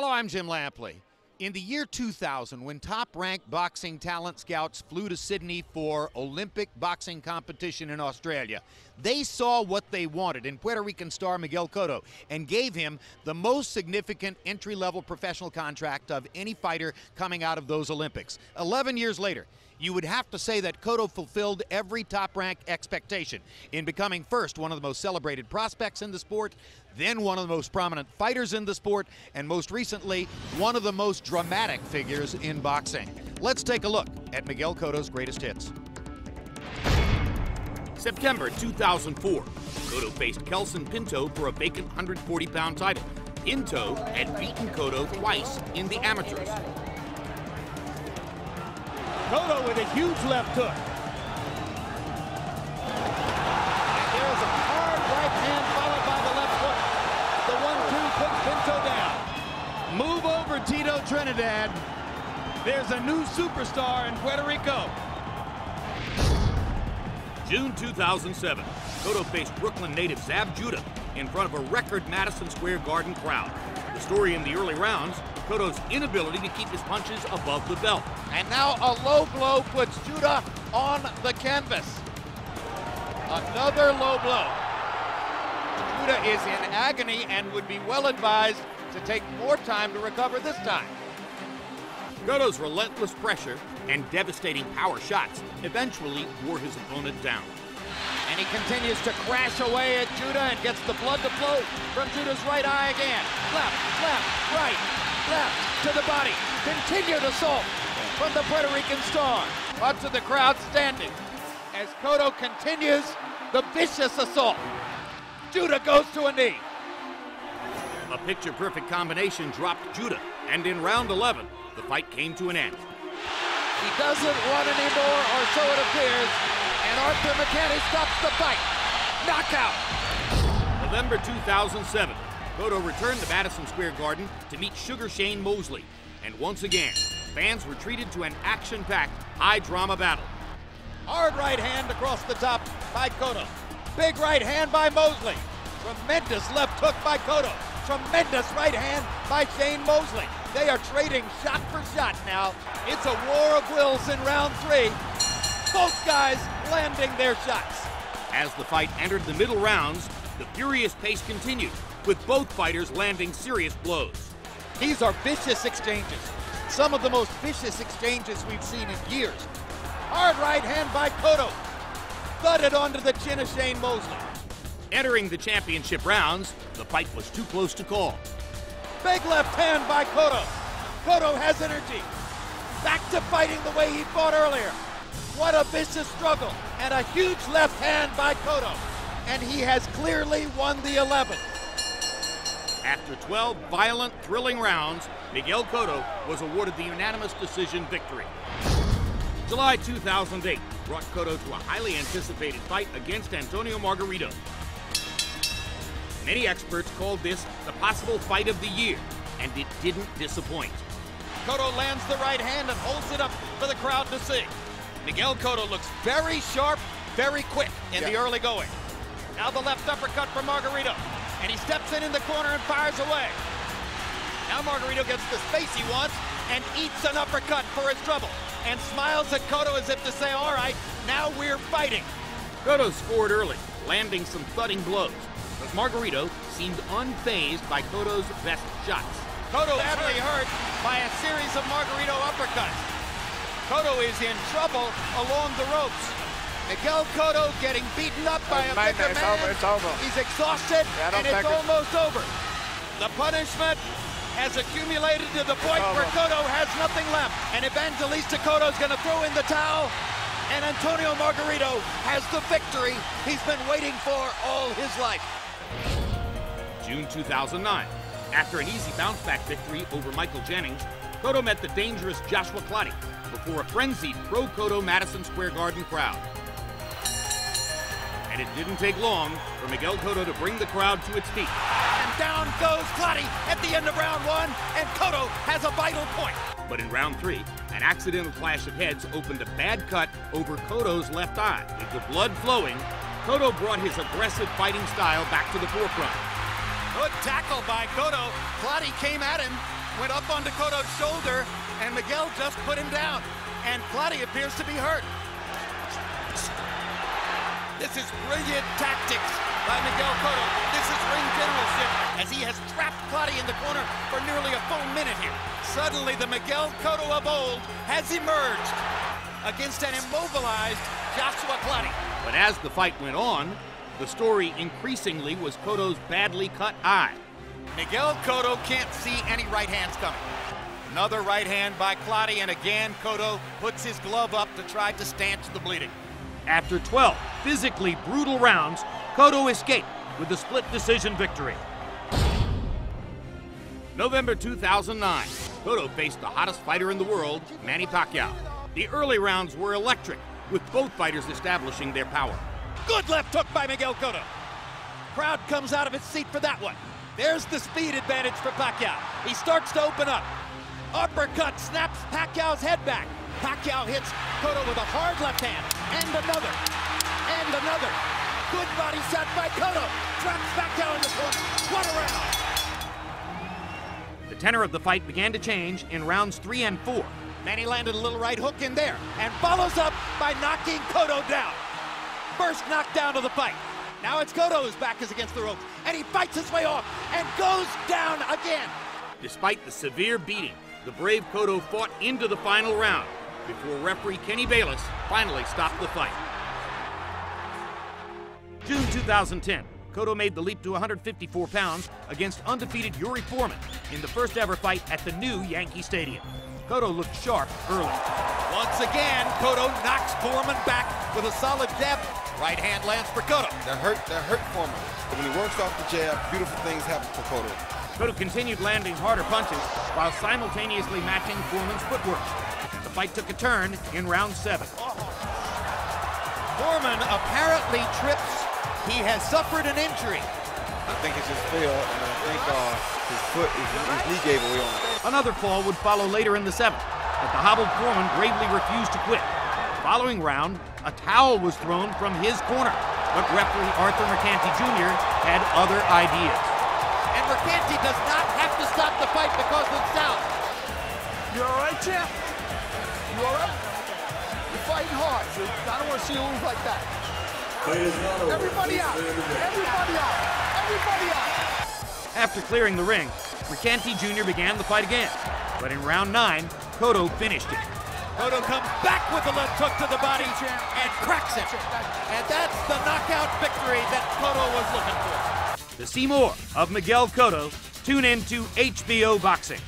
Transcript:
Hello, I'm Jim Lampley. In the year 2000, when top-ranked boxing talent scouts flew to Sydney for Olympic boxing competition in Australia, they saw what they wanted in Puerto Rican star Miguel Cotto and gave him the most significant entry-level professional contract of any fighter coming out of those Olympics. 11 years later, you would have to say that Cotto fulfilled every top-ranked expectation in becoming first one of the most celebrated prospects in the sport, then one of the most prominent fighters in the sport, and most recently, one of the most dramatic figures in boxing. Let's take a look at Miguel Cotto's greatest hits. September 2004, Cotto faced Kelson Pinto for a vacant 140-pound title. Pinto had beaten Cotto twice in the amateurs. Cotto with a huge left hook. And there's a hard right hand followed by the left hook. The 1-2 puts Pinto down. Move over, Tito Trinidad. There's a new superstar in Puerto Rico. June 2007, Cotto faced Brooklyn native Zab Judah in front of a record Madison Square Garden crowd. The story in the early rounds, Cotto's inability to keep his punches above the belt. And now a low blow puts Judah on the canvas. Another low blow. Judah is in agony and would be well advised to take more time to recover this time. Cotto's relentless pressure and devastating power shots eventually wore his opponent down. And he continues to crash away at Judah and gets the blood to flow from Judah's right eye again. Left, right, left to the body. Continued assault from the Puerto Rican star. Lots of the crowd standing as Cotto continues the vicious assault. Judah goes to a knee. A picture-perfect combination dropped Judah, and in round 11, the fight came to an end. He doesn't run anymore, or so it appears, and Arthur McKenny stops the fight. Knockout. November 2007, Cotto returned to Madison Square Garden to meet Sugar Shane Mosley, and once again, fans were treated to an action-packed, high-drama battle. Hard right hand across the top by Cotto. Big right hand by Mosley. Tremendous left hook by Cotto. Tremendous right hand by Shane Mosley. They are trading shot for shot now. It's a war of wills in round 3. Both guys landing their shots. As the fight entered the middle rounds, the furious pace continued, with both fighters landing serious blows. These are vicious exchanges. Some of the most vicious exchanges we've seen in years. Hard right hand by Cotto. Thudded onto the chin of Shane Mosley. Entering the championship rounds, the fight was too close to call. Big left hand by Cotto. Cotto has energy. Back to fighting the way he fought earlier. What a vicious struggle. And a huge left hand by Cotto. And he has clearly won the 11th. After 12 violent, thrilling rounds, Miguel Cotto was awarded the unanimous decision victory. July 2008 brought Cotto to a highly anticipated fight against Antonio Margarito. Many experts called this the possible fight of the year, and it didn't disappoint. Cotto lands the right hand and holds it up for the crowd to see. Miguel Cotto looks very sharp, very quick in the early going. Now the left uppercut from Margarito, and he steps in the corner and fires away. Now Margarito gets the space he wants and eats an uppercut for his trouble and smiles at Cotto as if to say, all right, now we're fighting. Cotto scored early, landing some thudding blows, but Margarito seemed unfazed by Cotto's best shots. Cotto badly hurt by a series of Margarito uppercuts. Cotto is in trouble along the ropes. Miguel Cotto getting beaten up by a bigger man. It's over. He's exhausted, and it's almost over. The punishment has accumulated to the point where Cotto has nothing left. And Evangelista Cotto's going to throw in the towel, and Antonio Margarito has the victory he's been waiting for all his life. June 2009. After an easy bounce-back victory over Michael Jennings, Cotto met the dangerous Joshua Clottey before a frenzied pro-Cotto Madison Square Garden crowd. And it didn't take long for Miguel Cotto to bring the crowd to its feet. And down goes Clottey at the end of round 1, and Cotto has a vital point. But in round 3, an accidental clash of heads opened a bad cut over Cotto's left eye. With the blood flowing, Cotto brought his aggressive fighting style back to the forefront. Good tackle by Cotto. Clottey came at him, went up onto Cotto's shoulder, and Miguel just put him down. And Clottey appears to be hurt. This is brilliant tactics by Miguel Cotto. This is ring generalship, as he has trapped Clottey in the corner for nearly a full minute here. Suddenly, the Miguel Cotto of old has emerged against an immobilized Joshua Clottey. But as the fight went on, the story increasingly was Cotto's badly cut eye. Miguel Cotto can't see any right hands coming. Another right hand by Clottey, and again Cotto puts his glove up to try to stanch the bleeding. After 12 physically brutal rounds, Cotto escaped with a split decision victory. November 2009, Cotto faced the hottest fighter in the world, Manny Pacquiao. The early rounds were electric, with both fighters establishing their power. Good left hook by Miguel Cotto. Crowd comes out of its seat for that one. There's the speed advantage for Pacquiao. He starts to open up. Uppercut snaps Pacquiao's head back. Pacquiao hits Cotto with a hard left hand, and another, and another. Good body shot by Cotto. Drops Pacquiao in the corner. What a round! The tenor of the fight began to change in rounds 3 and 4. Manny landed a little right hook in there, and follows up by knocking Cotto down. First knockdown of the fight. Now it's Cotto whose back is against the ropes, and he fights his way off, and goes down again. Despite the severe beating, the brave Cotto fought into the final round before referee Kenny Bayless finally stopped the fight. June 2010, Cotto made the leap to 154 pounds against undefeated Yuri Foreman in the first ever fight at the new Yankee Stadium. Cotto looked sharp early. Once again, Cotto knocks Foreman back with a solid jab. Right hand lands for Cotto. That hurt Foreman. When he works off the jab, beautiful things happen for Cotto. Cotto continued landing harder punches while simultaneously matching Foreman's footwork. The fight took a turn in round 7. Foreman apparently trips. He has suffered an injury. I think it just fell, and I think his knee gave away on it. Another fall would follow later in the 7th, but the hobbled Foreman bravely refused to quit. Following round, a towel was thrown from his corner, but referee Arthur Mercanti Jr. had other ideas. And Mercanti does not have to stop the fight because of the sound. You all right, champ? You all right? You're fighting hard, so I don't want to see you lose like that. Everybody out! Everybody out! Everybody out! After clearing the ring, Mercanti Jr. began the fight again, but in round 9, Cotto finished it. Cotto comes back with the left hook to the body and cracks him. And that's the knockout victory that Cotto was looking for. To see more of Miguel Cotto, tune in to HBO Boxing.